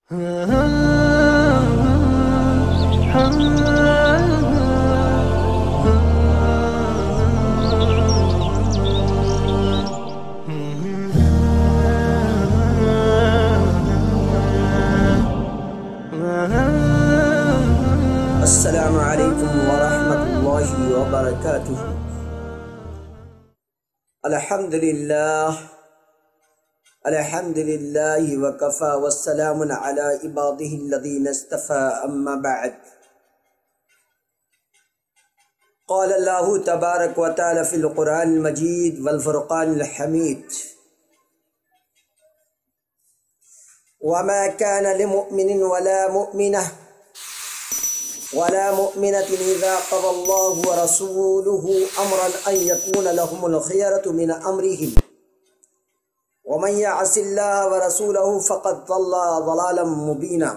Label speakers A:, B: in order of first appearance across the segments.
A: السلام علیکم ورحمۃ اللہ وبرکاتہ۔ الحمدللہ وکفی والسلام علی عبادہ الذین اصطفی، اما بعد۔ قال اللہ تبارک و تعالی فی القرآن المجید والفرقان الحمید: وما كان لمؤمن ولا مؤمنة إذا قضى الله ورسوله أمرا أن يكون لهم الخيرة من أمرهم ومن يعص الله ورسوله فقد ضل ضلالا مبينا۔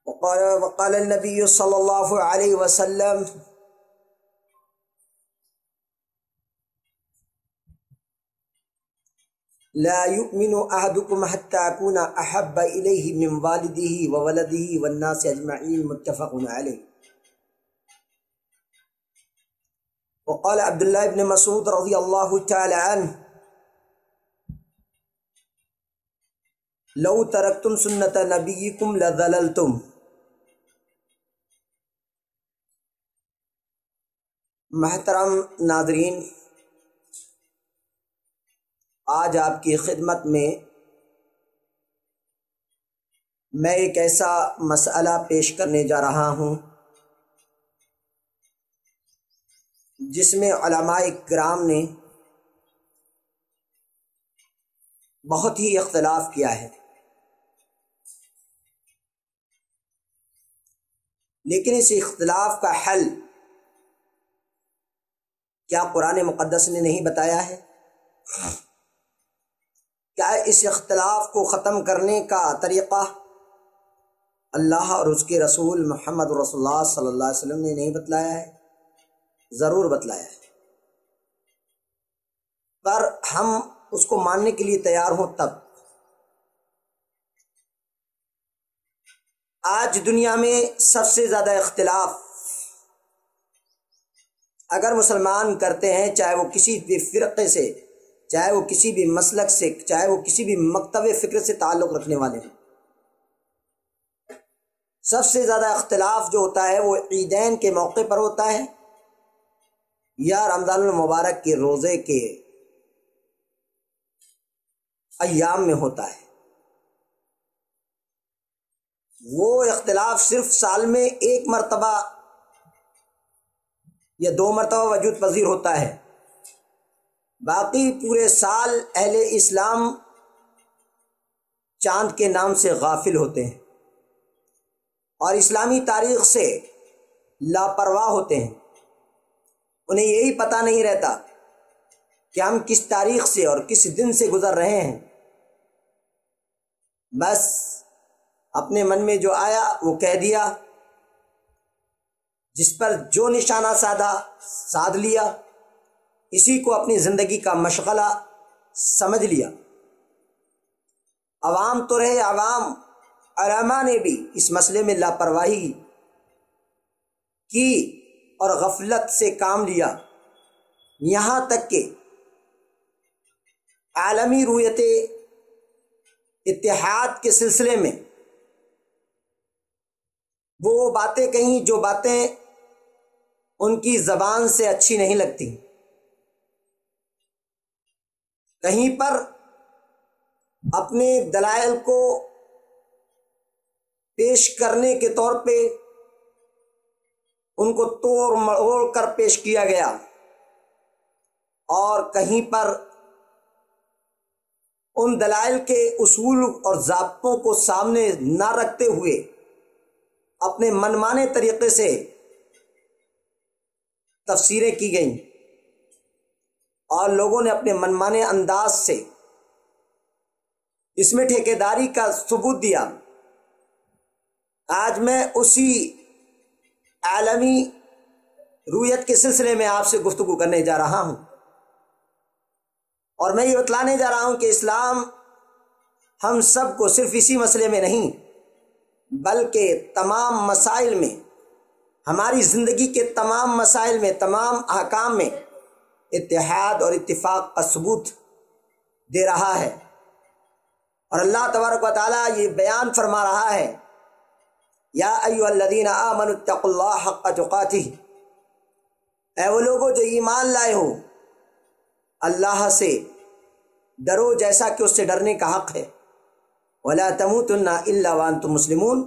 A: وقال النبي صلى الله عليه وسلم: لا يؤمن أحدكم حتى أكون أحب إليه من والده وولده والناس أجمعين، متفق عليه۔ وقال عبد الله بن مسعود رضي الله تعالى عنه: لو تركتم سنة نبيكم لضللتم۔ محترم ناظرین، آج آپ کی خدمت میں ایک ایسا مسئلہ پیش کرنے جا رہا ہوں جس میں علماء کرام نے بہت ہی اختلاف کیا ہے، لیکن اس اختلاف کا حل کیا قرآن مقدس نے نہیں بتایا ہے؟ کیا اس اختلاف کو ختم کرنے کا طریقہ اللہ اور اس کے رسول محمد رسول اللہ صلی اللہ علیہ وسلم نے نہیں بتلایا ہے؟ ضرور بتلایا ہے، پر ہم اس کو ماننے کے لیے تیار ہوں تب۔ آج دنیا میں سب سے زیادہ اختلاف اگر مسلمان کرتے ہیں، چاہے وہ کسی بھی فرقے سے، چاہے وہ کسی بھی مسلک سے، چاہے وہ کسی بھی مکتب فکر سے تعلق رکھنے والے ہیں، سب سے زیادہ اختلاف جو ہوتا ہے وہ عیدین کے موقع پر ہوتا ہے یا رمضان المبارک کے روزے کے ایام میں ہوتا ہے۔ وہ اختلاف صرف سال میں ایک مرتبہ یا دو مرتبہ وجود پذیر ہوتا ہے، باقی پورے سال اہل اسلام چاند کے نام سے غافل ہوتے ہیں اور اسلامی تاریخ سے لاپرواہ ہوتے ہیں۔ انہیں یہی پتہ نہیں رہتا کہ ہم کس تاریخ سے اور کس دن سے گزر رہے ہیں، بس اپنے من میں جو آیا وہ کہہ دیا، جس پر جو نشانہ سادھ لیا، اسی کو اپنی زندگی کا مشغلہ سمجھ لیا۔ عوام تو رہے عوام، علماء نے بھی اس مسئلے میں لاپرواہی کی اور غفلت سے کام لیا، یہاں تک کہ عالمی رویت اتحاد کے سلسلے میں وہ باتیں کہیں جو باتیں ان کی زبان سے اچھی نہیں لگتی، کہیں پر اپنے دلائل کو پیش کرنے کے طور پہ ان کو توڑ مڑوڑ کر پیش کیا گیا، اور کہیں پر ان دلائل کے اصول اور ضابطوں کو سامنے نہ رکھتے ہوئے اپنے منمانے طریقے سے تفسیریں کی گئیں اور لوگوں نے اپنے منمانے انداز سے اس میں ٹھیکیداری کا ثبوت دیا۔ آج میں اسی عالمی رویت کے سلسلے میں آپ سے گفتگو کرنے جا رہا ہوں، اور میں یہ بتلانے جا رہا ہوں کہ اسلام ہم سب کو صرف اسی مسئلے میں نہیں بلکہ تمام مسائل میں، ہماری زندگی کے تمام مسائل میں، تمام احکام میں اتحاد اور اتفاق کا ثبوت دے رہا ہے۔ اور اللہ تبارک و تعالیٰ یہ بیان فرما رہا ہے، یا ایھا الذین آمنوا اتقوا اللہ حق تقاتہ، اے وہ لوگوں جو ایمان لائے ہو، اللہ سے ڈرو جیسا کہ اس سے ڈرنے کا حق ہے۔ ولا تموتن الا وانتم مسلمون،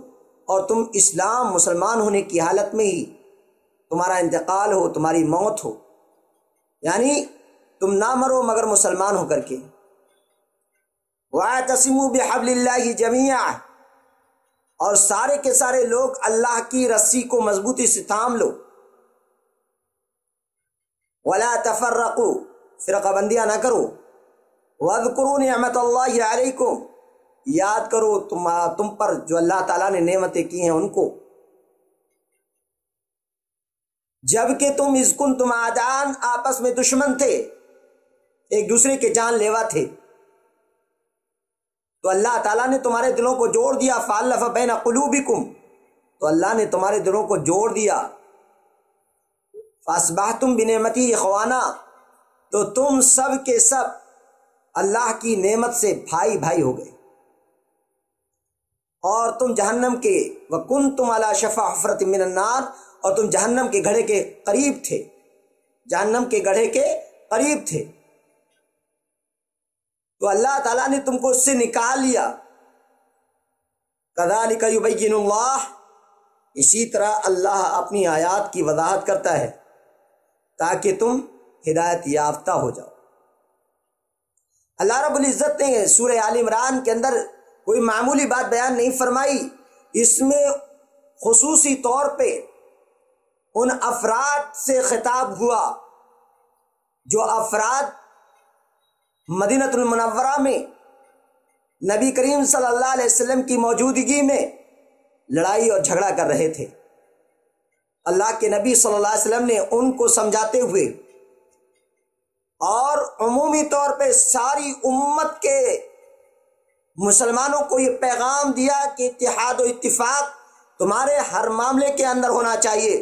A: اور تم اسلام مسلمان ہونے کی حالت میں ہی تمہارا انتقال ہو، تمہاری موت ہو، یعنی تم نہ مرو مگر مسلمان ہو کر کے۔ واعتصموا بحبل اللہ جميعا، اور سارے کے سارے لوگ اللہ کی رسی کو مضبوطی سے تھام لو۔ ولا تفرقوا، فرقہ بندیاں نہ کرو۔ واذکروا نعمت اللہ علیکم، یاد کرو تم پر جو اللہ تعالیٰ نے نعمتیں کی ہیں ان کو۔ جبکہ تم اذ کنتم اعداء، آپس میں دشمن تھے، ایک دوسرے کے جان لیوا تھے، تو اللہ تعالیٰ نے تمہارے دلوں کو جوڑ دیا۔ فالف بین قلوبکم، تو اللہ نے تمہارے دلوں کو جوڑ دیا۔ فاصبحتم بنعمتی اخوانا، تو تم سب کے سب اللہ کی نعمت سے بھائی بھائی ہو گئے۔ اور تم جہنم کے وکنتم علی شفا حفرۃ من النار، اور تم جہنم کے گڑھے کے قریب تھے، جہنم کے گڑھے کے قریب تھے، تو اللہ تعالیٰ نے تم کو اس سے نکال لیا۔ کذالک یبین اللہ، اسی طرح اللہ اپنی آیات کی وضاحت کرتا ہے تاکہ تم ہدایت یافتہ ہو جاؤ۔ اللہ رب العزت نے سورہ آل عمران کے اندر کوئی معمولی بات بیان نہیں فرمائی، اس میں خصوصی طور پہ ان افراد سے خطاب ہوا جو افراد مدینہ المنورہ میں نبی کریم صلی اللہ علیہ وسلم کی موجودگی میں لڑائی اور جھگڑا کر رہے تھے۔ اللہ کے نبی صلی اللہ علیہ وسلم نے ان کو سمجھاتے ہوئے اور عمومی طور پہ ساری امت کے مسلمانوں کو یہ پیغام دیا کہ اتحاد و اتفاق تمہارے ہر معاملے کے اندر ہونا چاہیے،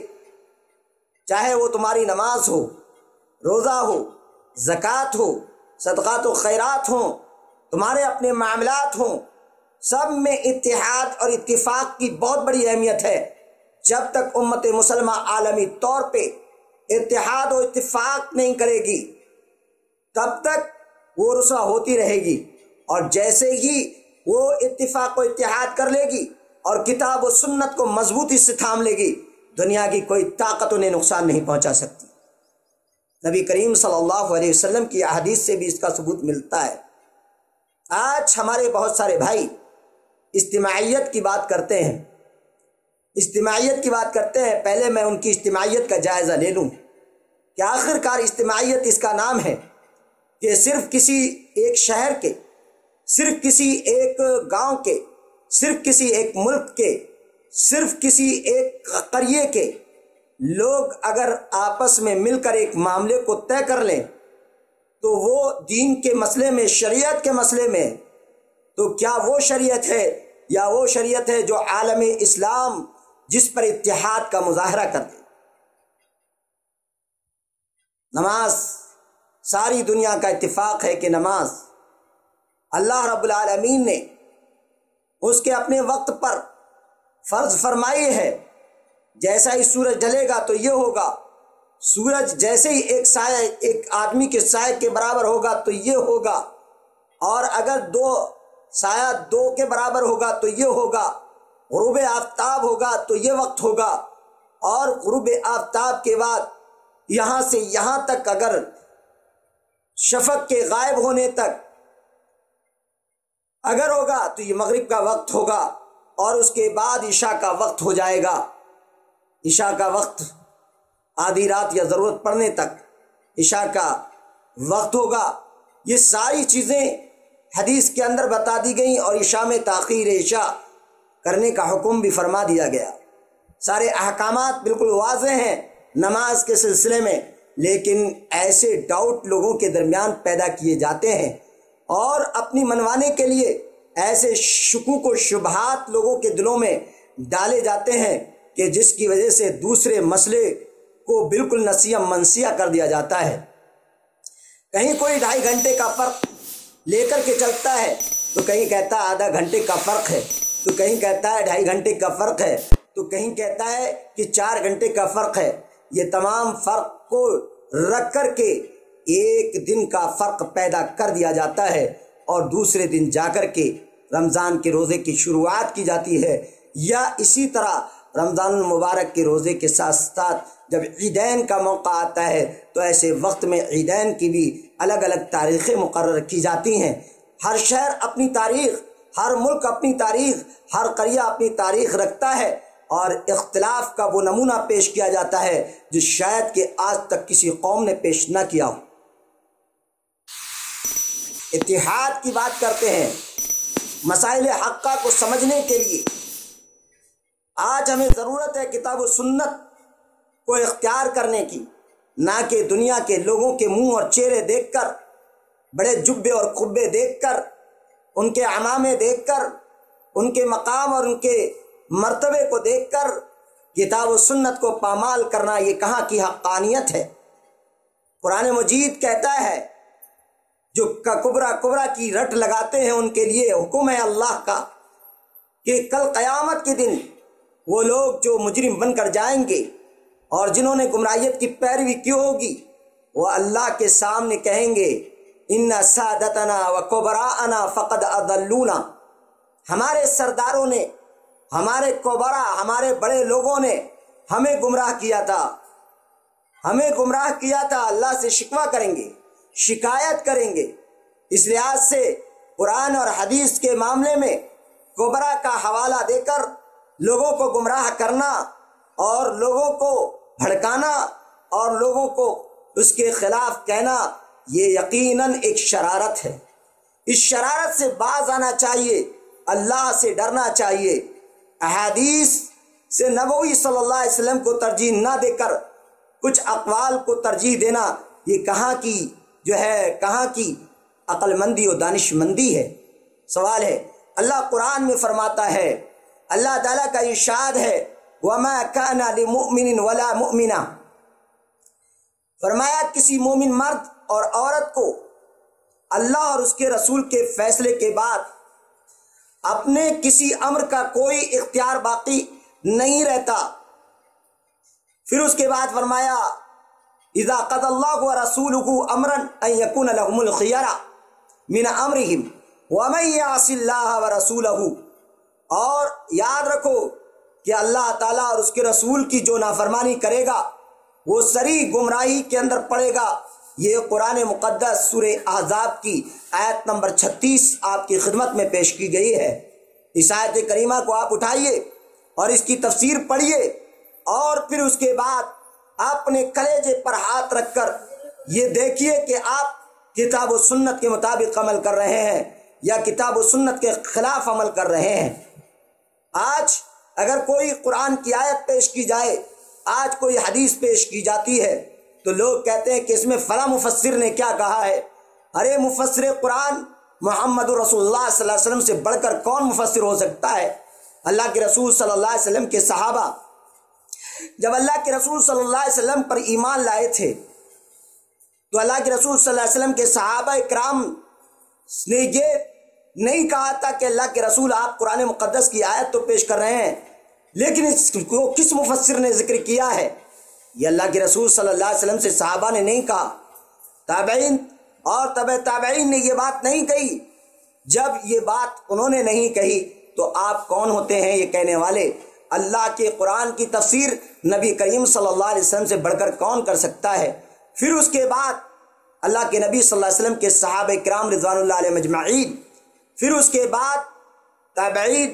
A: چاہے وہ تمہاری نماز ہو، روزہ ہو، زکوٰۃ ہو، صدقات و خیرات ہوں، تمہارے اپنے معاملات ہوں، سب میں اتحاد اور اتفاق کی بہت بڑی اہمیت ہے۔ جب تک امت مسلمہ عالمی طور پہ اتحاد و اتفاق نہیں کرے گی تب تک وہ رسوا ہوتی رہے گی، اور جیسے ہی وہ اتفاق و اتحاد کر لے گی اور کتاب و سنت کو مضبوطی سے تھام لے گی، دنیا کی کوئی طاقت انہیں نقصان نہیں پہنچا سکتی۔ نبی کریم صلی اللہ علیہ وسلم کی احادیث سے بھی اس کا ثبوت ملتا ہے۔ آج ہمارے بہت سارے بھائی اجتماعیت کی بات کرتے ہیں، اجتماعیت کی بات کرتے ہیں، پہلے میں ان کی اجتماعیت کا جائزہ لے لوں کہ آخر کار اجتماعیت اس کا نام ہے کہ صرف کسی ایک شہر کے، صرف کسی ایک گاؤں کے، صرف کسی ایک ملک کے، صرف کسی ایک قریے کے لوگ اگر آپس میں مل کر ایک معاملے کو طے کر لیں تو وہ دین کے مسئلے میں، شریعت کے مسئلے میں، تو کیا وہ شریعت ہے یا وہ شریعت ہے جو عالم اسلام جس پر اتحاد کا مظاہرہ کر دے؟ نماز، ساری دنیا کا اتفاق ہے کہ نماز اللہ رب العالمین نے اس کے اپنے وقت پر فرض فرمائی ہے۔ جیسا ہی سورج ڈھلے گا تو یہ ہوگا، سورج جیسے ہی ایک سایہ ایک آدمی کے سائے کے برابر ہوگا تو یہ ہوگا، اور اگر سایہ دو کے برابر ہوگا تو یہ ہوگا، غروب آفتاب ہوگا تو یہ وقت ہوگا، اور غروب آفتاب کے بعد یہاں سے یہاں تک اگر شفق کے غائب ہونے تک اگر ہوگا تو یہ مغرب کا وقت ہوگا، اور اس کے بعد عشاء کا وقت ہو جائے گا۔ عشاء کا وقت آدھی رات یا ضرورت پڑنے تک عشاء کا وقت ہوگا۔ یہ ساری چیزیں حدیث کے اندر بتا دی گئیں، اور عشاء میں تاخیر عشاء کرنے کا حکم بھی فرما دیا گیا۔ سارے احکامات بالکل واضح ہیں نماز کے سلسلے میں، لیکن ایسے ڈاؤٹ لوگوں کے درمیان پیدا کیے جاتے ہیں اور اپنی منوانے کے لیے ایسے شکوک و شبہات لوگوں کے دلوں میں ڈالے جاتے ہیں کہ جس کی وجہ سے دوسرے مسئلے کو بالکل نسیہ منسیہ کر دیا جاتا ہے۔ کہیں کوئی 2.5 گھنٹے کا فرق لے کر کے چلتا ہے تو کہیں کہتا ہے آدھا گھنٹے کا فرق ہے، تو کہیں کہتا ہے 2.5 گھنٹے کا فرق ہے، تو کہیں کہتا ہے کہ 4 گھنٹے کا فرق ہے۔ یہ تمام فرق کو رکھ کر کے ایک دن کا فرق پیدا کر دیا جاتا ہے اور دوسرے دن جا کر کے رمضان کے روزے کی شروعات کی جاتی ہے، یا اسی طرح رمضان المبارک کے روزے کے ساتھ ساتھ جب عیدین کا موقع آتا ہے تو ایسے وقت میں عیدین کی بھی الگ الگ تاریخیں مقرر کی جاتی ہیں۔ ہر شہر اپنی تاریخ، ہر ملک اپنی تاریخ، ہر قریہ اپنی تاریخ رکھتا ہے اور اختلاف کا وہ نمونہ پیش کیا جاتا ہے جو شاید کہ آج تک کسی قوم نے پیش نہ کیا ہو۔ اتحاد کی بات کرتے ہیں مسائل حقہ کو سمجھنے کے لیے۔ آج ہمیں ضرورت ہے کتاب و سنت کو اختیار کرنے کی، نہ کہ دنیا کے لوگوں کے منہ اور چہرے دیکھ کر، بڑے جبے اور قبے دیکھ کر، ان کے عمامے دیکھ کر، ان کے مقام اور ان کے مرتبے کو دیکھ کر کتاب و سنت کو پامال کرنا یہ کہاں کی حقانیت ہے۔ قرآن مجید کہتا ہے جو کبرا کی رٹ لگاتے ہیں ان کے لیے حکم ہے اللہ کا کہ کل قیامت کے دن وہ لوگ جو مجرم بن کر جائیں گے اور جنہوں نے گمراہیت کی پیروی کی ہوگی وہ اللہ کے سامنے کہیں گے ان سادتنا و کبراءنا فقد اضلونا، ہمارے سرداروں نے، ہمارے کبرا، ہمارے بڑے لوگوں نے ہمیں گمراہ کیا تھا، ہمیں گمراہ کیا تھا۔ اللہ سے شکوہ کریں گے، شکایت کریں گے۔ اس لحاظ سے قرآن اور حدیث کے معاملے میں کبرا کا حوالہ دے کر لوگوں کو گمراہ کرنا اور لوگوں کو بھڑکانا اور لوگوں کو اس کے خلاف کہنا یہ یقیناً ایک شرارت ہے۔ اس شرارت سے باز آنا چاہیے، اللہ سے ڈرنا چاہیے۔ احادیث سے نبوی صلی اللہ علیہ وسلم کو ترجیح نہ دے کر کچھ اقوال کو ترجیح دینا یہ کہاں کی عقل مندی و دانش مندی ہے۔ سوال ہے، اللہ قرآن میں فرماتا ہے، اللہ تعالیٰ کا ارشاد ہے وَمَا كَانَ لِمُؤْمِنٍ وَلَا مُؤْمِنَةٍ، فرمایا کسی مومن مرد اور عورت کو اللہ اور اس کے رسول کے فیصلے کے بعد اپنے کسی امر کا کوئی اختیار باقی نہیں رہتا۔ پھر اس کے بعد فرمایا اذا قضى الله ورسوله امرا ان يكون لهم الخيار من امرهم ومن يعص الله ورسوله، اور یاد رکھو کہ اللہ تعالیٰ اور اس کے رسول کی جو نافرمانی کرے گا وہ سری گمراہی کے اندر پڑے گا۔ یہ قرآن مقدس سورہ احزاب کی آیت نمبر 36 آپ کی خدمت میں پیش کی گئی ہے۔ اس آیت کریمہ کو آپ اٹھائیے اور اس کی تفسیر پڑھیے اور پھر اس کے بعد اپنے کلیجے پر ہاتھ رکھ کر یہ دیکھیے کہ آپ کتاب و سنت کے مطابق عمل کر رہے ہیں یا کتاب و سنت کے خلاف عمل کر رہے ہیں۔ آج اگر کوئی قرآن کی آیت پیش کی جائے، آج کوئی حدیث پیش کی جاتی ہے تو لوگ کہتے ہیں کہ اس میں فلاں مفسر نے کیا کہا ہے۔ ارے مفسر قرآن محمد رسول اللہ صلی اللہ علیہ وسلم سے بڑھ کر کون مفسر ہو سکتا ہے؟ اللہ کے رسول صلی اللہ علیہ وسلم کے صحابہ جب اللہ کے رسول صلی اللہ علیہ وسلم پر ایمان لائے تھے تو اللہ کے رسول صلی اللہ علیہ وسلم کے صحابہ کرام نے یہ نہیں کہا تھا کہ اللہ کے رسول آپ قرآن مقدس کی آیت تو پیش کر رہے ہیں لیکن اس کو کس مفسر نے ذکر کیا ہے؟ یہ اللہ کے رسول صلی اللہ علیہ وسلم سے صحابہ نے نہیں کہا، تابعین اور تبع تابعین نے یہ بات نہیں کہی۔ جب یہ بات انہوں نے نہیں کہی تو آپ کون ہوتے ہیں یہ کہنے والے؟ اللہ کے قرآن کی تفسیر نبی کریم صلی اللہ علیہ وسلم سے بڑھ کر کون کر سکتا ہے؟ پھر اس کے بعد اللہ کے نبی صلی اللہ علیہ وسلم کے صحابہ کرام رضوان اللہ علیہ مجمعین، پھر اس کے بعد تابعین،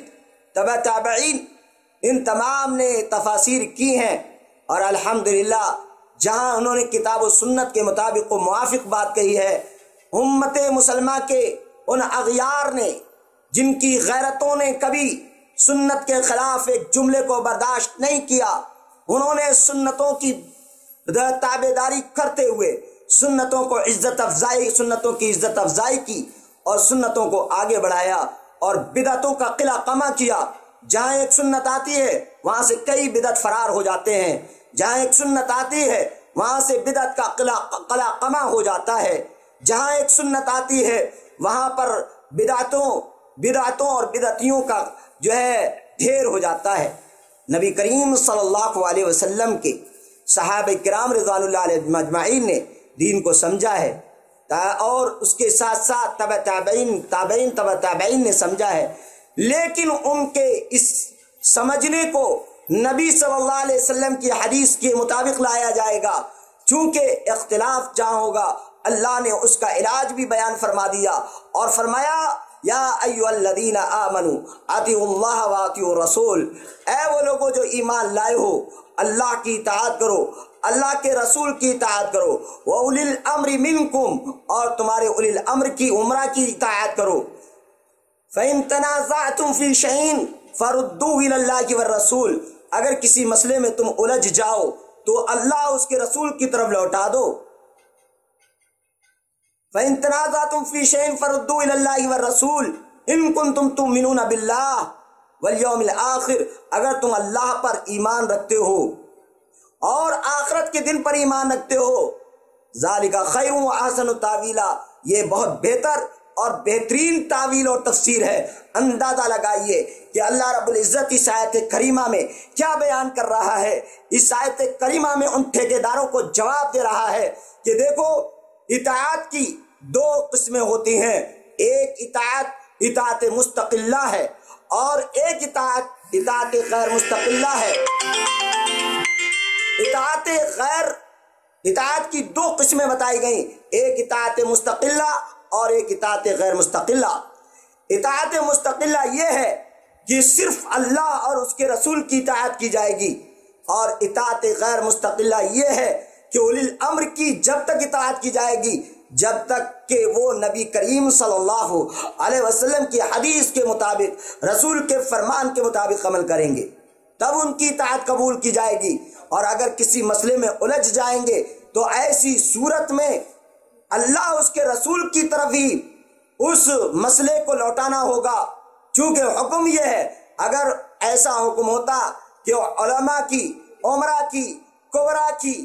A: تبع تابعین، ان تمام نے تفاسیر کی ہیں اور الحمدللہ جہاں انہوں نے کتاب و سنت کے مطابق و موافق بات کہی ہے، امت مسلمہ کے ان اغیار نے جن کی غیرتوں نے کبھی سنت کے خلاف ایک جملے کو برداشت نہیں کیا، انہوں نے سنتوں کی تابعداری کرتے ہوئے سنتوں کو عزت افزائی، سنتوں کی عزت افزائی کی اور سنتوں کو آگے بڑھایا اور بدعتوں کا قلع قمع کیا۔ جہاں ایک سنت آتی ہے وہاں سے کئی بدعت فرار ہو جاتے ہیں، جہاں ایک سنت آتی ہے وہاں سے بدعت کا قلع قمع ہو جاتا ہے، جہاں ایک سنت آتی ہے وہاں پر بدعتوں اور بدعتیوں کا جو ہے ڈھیر ہو جاتا ہے۔ نبی کریم صلی اللہ علیہ وسلم کے صحابہ کرام رضوان اللہ علیہم اجمعین نے دین کو سمجھا ہے اور اس کے ساتھ ساتھ تبع تابعین نے سمجھا ہے، لیکن ان کے اس سمجھنے کو نبی صلی اللہ علیہ وسلم کی حدیث کے مطابق لایا جائے گا، چونکہ اختلاف جہاں ہوگا اللہ نے اس کا علاج بھی بیان فرما دیا اور فرمایا یا ایھا الذین آمنوا اطیعوا اللہ واطیعوا الرسول، اے وہ لوگوں جو ایمان لائے ہو اللہ کی اطاعت کرو، اللہ کے رسول کی اطاعت کرو، وَأُولِي الْأَمْرِ مِنْكُمْ اور تمہارے اولی الامر کی عمرہ کی اطاعت کرو۔ فَإِن تَنَازَعْتُمْ فِي شَيْءٍ فَرُدُّوهُ إِلَى اللَّهِ وَالرَّسُولِ، اگر کسی مسئلے میں تم الجھ جاؤ تو اللہ اس کے رسول کی طرف لوٹا دو۔ فَإِن تَنَازَعْتُمْ فِي شَيْءٍ فَرُدُّوهُ إِلَى اللَّهِ وَالرَّسُولِ إِن كُنتُمْ تُؤْمِنُونَ بِاللَّهِ وَالْيَوْمِ الْآخِرِ، اگر تم اللہ پر ایمان رکھتے ہو اور آخرت کے دن پر ایمان رکھتے ہو، ذَلِكَ خَيْرٌ وَأَحْسَنُ تَأْوِيلًا، یہ بہت بہتر اور بہترین تعویل اور تفسیر ہے۔ اندازہ لگائیے کہ اللہ رب العزت اس آیت کریمہ میں کیا بیان کر رہا ہے۔ اس آیت کریمہ میں ان ٹھیکیداروں کو جواب دے رہا ہے کہ دیکھو اطاعت کی دو قسمیں ہوتی ہیں، ایک اطاعت مستقلہ ہے اور ایک اطاعت غیر مستقلہ ہے۔ اطاعت کی دو قسمیں بتائی گئیں، ایک اطاعت مستقلہ اور ایک اطاعت غیر مستقلہ۔ اطاعت مستقلہ یہ ہے کہ صرف اللہ اور اس کے رسول کی اطاعت کی جائے گی، اور اطاعت غیر مستقلہ یہ ہے کہ اولی الامر کی جب تک اطاعت کی جائے گی جب تک کہ وہ نبی کریم صلی اللہ علیہ وسلم کی حدیث کے مطابق، رسول کے فرمان کے مطابق عمل کریں گے، تب ان کی اطاعت قبول کی جائے گی۔ اور اگر کسی مسئلے میں الجھ جائیں گے تو ایسی صورت میں اللہ اس کے رسول کی طرف ہی اس مسئلے کو لوٹانا ہوگا، چونکہ حکم یہ ہے۔ اگر ایسا حکم ہوتا کہ علماء کی، عمرہ کی، کبرا کی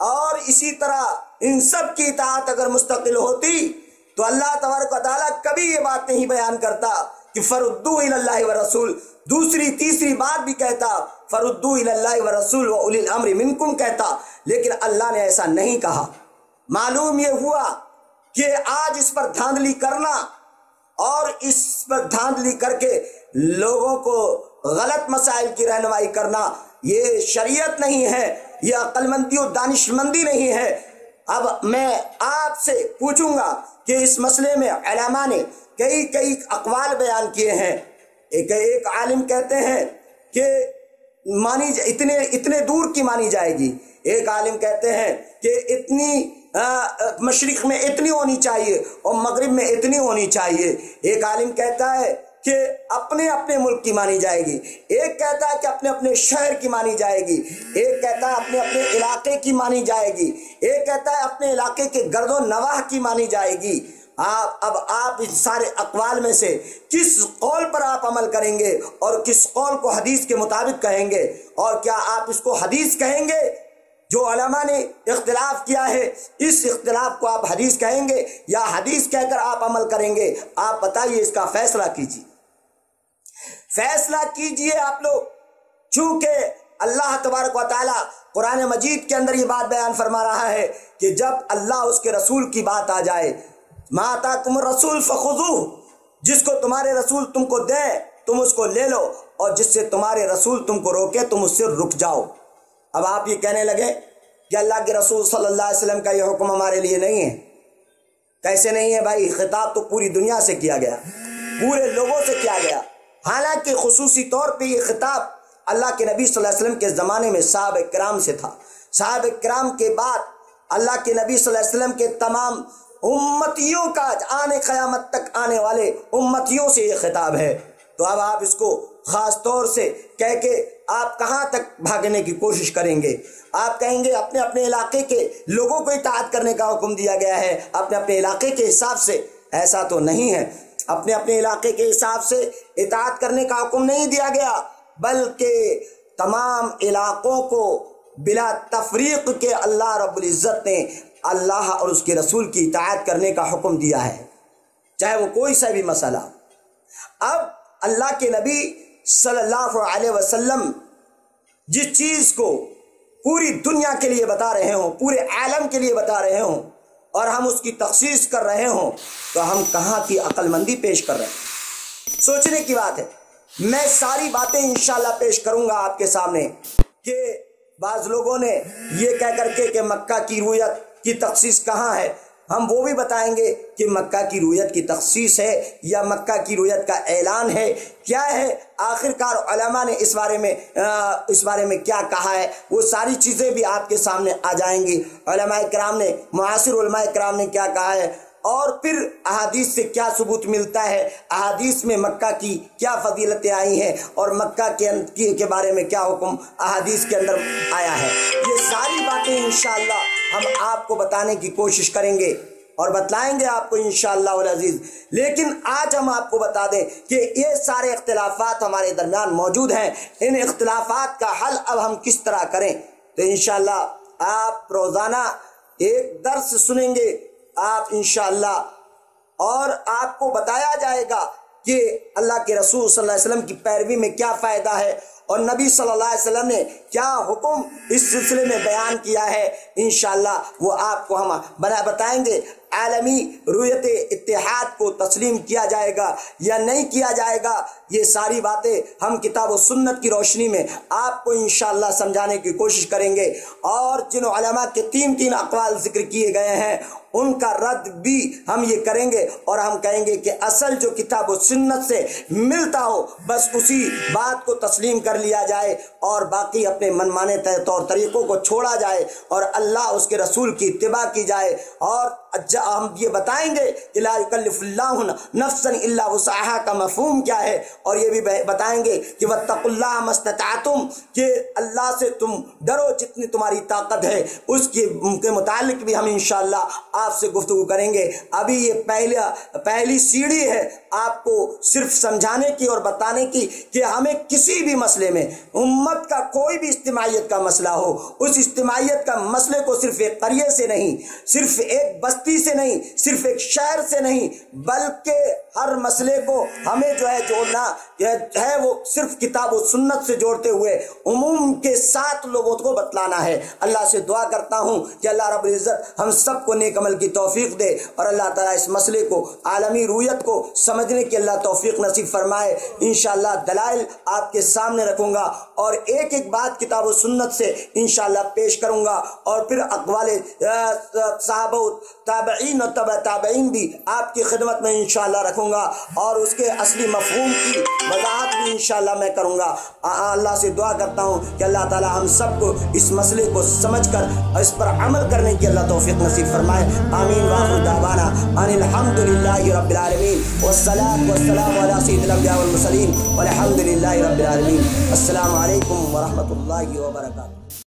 A: اور اسی طرح ان سب کی اطاعت اگر مستقل ہوتی تو اللہ تبارک و تعالیٰ کبھی یہ بات نہیں بیان کرتا کہ فردوا الی اللہ والرسول، دوسری تیسری بات بھی کہتا فردوا الی اللہ والرسول واولی الامر منکم کہتا، لیکن اللہ نے ایسا نہیں کہا۔ معلوم یہ ہوا کہ آج اس پر دھاندلی کرنا اور اس پر دھاندلی کر کے لوگوں کو غلط مسائل کی رہنمائی کرنا یہ شریعت نہیں ہے، یہ عقل مندی اور دانش مندی نہیں ہے۔ اب میں آپ سے پوچھوں گا کہ اس مسئلے میں علماء نے کئی اقوال بیان کیے ہیں۔ ایک عالم کہتے ہیں کہ اتنے دور کی مانی جائے گی، ایک عالم کہتے ہیں کہ اتنی مشرق میں اتنی ہونی چاہیے اور مغرب میں اتنی ہونی چاہیے، ایک عالم کہتا ہے کہ اپنے ملک کی مانی جائے گی، ایک کہتا ہے کہ اپنے شہر کی مانی جائے گی، ایک کہتا ہے اپنے علاقے کی مانی جائے گی، ایک کہتا ہے اپنے علاقے کے گرد و نواح کی مانی جائے گی۔ اب آپ اس سارے اقوال میں سے کس قول پر آپ عمل کریں گے اور کس قول کو حدیث کے مطابق کہیں گے؟ اور کیا آپ اس کو حدیث کہیں گے؟ جو علماء نے اختلاف کیا ہے اس اختلاف کو آپ حدیث کہیں گے یا حدیث کہہ کر آپ عمل کریں گے؟ آپ بتائیے، اس کا فیصلہ کیجیے، فیصلہ کیجیے آپ لوگ، چونکہ اللہ تبارک و تعالیٰ قرآن مجید کے اندر یہ بات بیان فرما رہا ہے کہ جب اللہ اس کے رسول کی بات آ جائے، ما آتاکم الرسول فخذوہ، جس کو تمہارے رسول تم کو دیں تم اس کو لے لو، اور جس سے تمہارے رسول تم کو روکے تم اس سے رک جاؤ۔ اب آپ یہ کہنے لگے کہ اللہ کے رسول صلی اللہ علیہ وسلم کا یہ حکم ہمارے لیے نہیں ہے۔ کیسے نہیں ہے بھائی؟ خطاب تو پوری دنیا سے کیا گیا، پورے لوگوں سے کیا گیا، حالانکہ خصوصی طور پہ یہ خطاب اللہ کے نبی صلی اللہ علیہ وسلم کے زمانے میں صحابہ کرام سے تھا۔ صحابہ کرام کے بعد اللہ کے نبی صلی اللہ علیہ وسلم کے تمام امتیوں کا آنے قیامت تک آنے والے امتیوں سے یہ خطاب ہے۔ تو اب آپ اس کو خاص طور سے کہہ کے آپ کہاں تک بھاگنے کی کوشش کریں گے؟ آپ کہیں گے اپنے اپنے علاقے کے لوگوں کو اطاعت کرنے کا حکم دیا گیا ہے اپنے اپنے علاقے کے حساب سے۔ ایسا تو نہیں ہے، اپنے اپنے علاقے کے حساب سے اطاعت کرنے کا حکم نہیں دیا گیا، بلکہ تمام علاقوں کو بلا تفریق کے اللہ رب العزت نے اللہ اور اس کے رسول کی اطاعت کرنے کا حکم دیا ہے، چاہے وہ کوئی سا بھی مسئلہ۔ اب اللہ کے نبی صلی اللہ علیہ وسلم جس چیز کو پوری دنیا کے لیے بتا رہے ہوں، پورے عالم کے لیے بتا رہے ہوں، اور ہم اس کی تخصیص کر رہے ہوں، تو ہم کہاں کی عقل مندی پیش کر رہے ہیں؟ سوچنے کی بات ہے۔ میں ساری باتیں انشاءاللہ پیش کروں گا آپ کے سامنے کہ بعض لوگوں نے یہ کہہ کر کے کہ مکہ کی رویت کی تخصیص کہاں ہے، ہم وہ بھی بتائیں گے کہ مکہ کی رویت کی تخصیص ہے یا مکہ کی رویت کا اعلان ہے، کیا ہے آخرکار علماء نے اس بارے میں کیا کہا ہے، وہ ساری چیزیں بھی آپ کے سامنے آ جائیں گی۔ علماء کرام نے، معاصر علماء کرام نے کیا کہا ہے، اور پھر احادیث سے کیا ثبوت ملتا ہے، احادیث میں مکہ کی کیا فضیلتیں آئی ہیں، اور مکہ کے بارے میں کیا حکم احادیث کے اندر آیا ہے۔ یہ ساری باتیں انشاءاللہ ہم آپ کو بتانے کی کوشش کریں گے اور بتلائیں گے آپ کو انشاءاللہ العزیز۔ لیکن آج ہم آپ کو بتا دیں کہ یہ سارے اختلافات ہمارے درمیان موجود ہیں، ان اختلافات کا حل اب ہم کس طرح کریں؟ تو انشاءاللہ آپ روزانہ ایک درس سنیں گے آپ انشاءاللہ، اور آپ کو بتایا جائے گا کہ اللہ کے رسول صلی اللہ علیہ وسلم کی پیروی میں کیا فائدہ ہے، اور نبی صلی اللہ علیہ وسلم نے کیا حکم اس سلسلے میں بیان کیا ہے، انشاءاللہ وہ آپ کو ہم بتائیں گے۔ عالمی رویت اتحاد کو تسلیم کیا جائے گا یا نہیں کیا جائے گا، یہ ساری باتیں ہم کتاب و سنت کی روشنی میں آپ کو انشاءاللہ سمجھانے کی کوشش کریں گے، اور جن علماء کے تین اقوال ذکر کیے گئے ہیں ان کا رد بھی ہم یہ کریں گے، اور ہم کہیں گے کہ اصل جو کتاب و سنت سے ملتا ہو بس اسی بات کو تسلیم کر لیا جائے، اور باقی اپنے من مانے طور طریقوں کو چھوڑا جائے، اور اللہ اس کے رسول کی اتباع کی جائے۔ اور ہم یہ بتائیں گے کہ لا یکلف اللہ نفسا الا وسعها کا مفہوم کیا ہے، اور یہ بھی بتائیں گے کہ واتقوا اللہ ما استطعتم، کہ اللہ سے تم ڈرو جتنی تمہاری طاقت ہے، اس کے متعلق بھی ہم انشاءاللہ آپ سے گفتگو کریں گے۔ ابھی یہ پہلی سیڑھی ہے آپ کو صرف سمجھانے کی اور بتانے کی کہ ہمیں کسی بھی مسئلے میں، امت کا کوئی بھی اجتماعیت کا مسئلہ ہو، اس اجتماعیت کا مسئلے کو صرف ایک قریے سے نہیں، صرف ایک بستی سے نہیں، صرف ایک شہر سے نہیں، بلکہ ہر مسئلے کو ہمیں جو ہے جوڑنا ہے وہ صرف کتاب و سنت سے جوڑتے ہوئے عموم کے ساتھ لوگوں کو بتلانا ہے۔ اللہ سے دعا کرتا ہوں کہ اللہ رب العزت ہم سب کو نیک عمل کی توفیق دے، اور اللہ تعالیٰ اس مسئلے کو، عالمی رویت کو سمجھنے کی اللہ توفیق نصیب فرمائے۔ انشاءاللہ دلائل آپ کے سامنے رکھوں گا، اور ایک ایک بات کتاب و سنت سے انشاءاللہ پیش کروں گا، اور پھر اقوال صحابہ تابعین اور تبع تابعین بھی آپ کی خدمت میں انشاءاللہ رکھوں گا، اور اس کے اصلی مفہوم کی وضاحت بھی انشاءاللہ میں کروں گا۔ اللہ سے دعا کرتا ہوں کہ اللہ تعالی ہم سب کو اس مسئلے کو سمجھ کر اس پر عمل کرنے کی اللہ توفیق نصیب فرمائے۔ آمین وآخر دعوانا ان الحمد للہ رب العالمین، والصلاة والسلام علی سید الانبیاء والمرسلین، والحمد للہ رب العالمین۔ السلام علیکم ورحمۃ اللہ وبرکاتہ۔